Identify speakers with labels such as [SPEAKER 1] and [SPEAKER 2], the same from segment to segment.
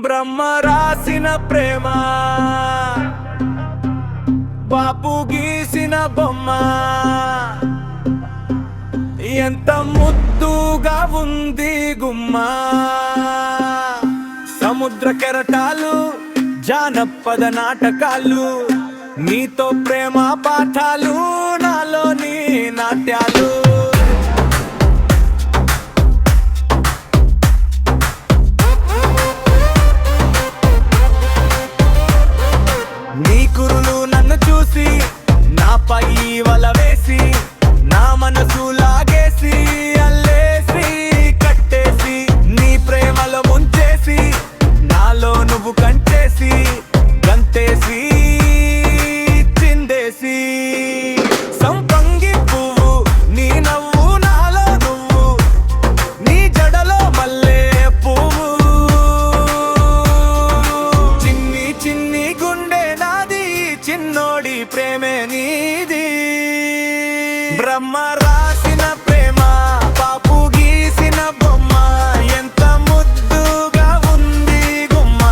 [SPEAKER 1] బ్రహ్మ రాసిన ప్రేమ, బాపు గీసిన బొమ్మ, ఎంత ముద్దుగా ఉంది గుమ్మ. సముద్ర కెరటాలు, జానపద నాటకాలు, నీతో ప్రేమ పాఠాలు, నాలోని నాట్యాలు. నీ కురులు నన్ను చూసి, నాపై వల వేసి, నా మనసు లాగేసి, అల్లేసి కట్టేసి, నీ ప్రేమలో ముంచేసి, నాలో నువ్వు కంచేసి, గంతేసి చిందేసి. సంపంగి పువ్వు నీ నవ్వు, నాలో నువ్వు, నీ జడలో మల్లె పువ్వు. చిన్ని చిన్ని గుండె నాది, చిన్నోడి ప్రేమే నీది. బ్రహ్మ రాసిన ప్రేమ, బాపు గీసిన బొమ్మ, ఎంత ముద్దుగా ఉంది గుమ్మ.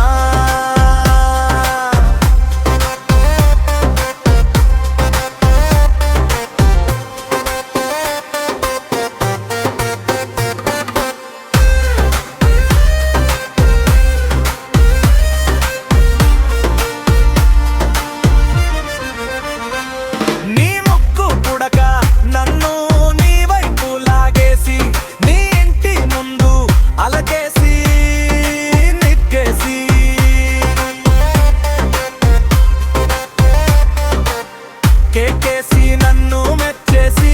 [SPEAKER 1] నీ ముక్కు పుడక నన్ను నీ వైపు లాగేసి, నీ ఇంటి ముందు అలకేసి నిక్కేసి, కేకేసి నన్ను మెచ్చేసి,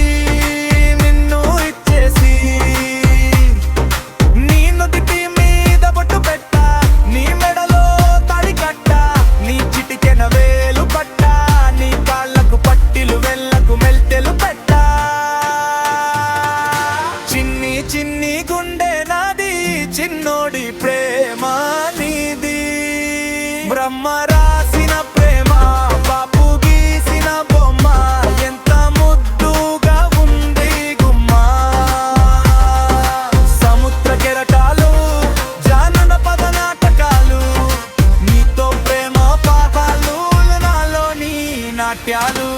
[SPEAKER 1] నిన్ను ఇచ్చేసి, నీ నుదిటి మీద బొట్టు పెట్ట, నీ మెడలో తాళి కట్ట, నీ చిటికెన వేలు పట్ట, నీ కాళ్ళకు పట్టిలు, వెళ్ళకు మెల్టెలు పెట్ట. చిన్ని చిన్ని గుండె నాది, చిన్నోడి ప్రేమ నీది. బ్రహ్మ రాసిన ప్రేమ, బాపు గీసిన బొమ్మ, ఎంత ముద్దుగా ఉంది గుమ్మ. సముద్ర కెరటాలు, జానపద నాటకాలు, నీతో ప్రేమ పాఠాలు, నాలోని నాట్యాలు.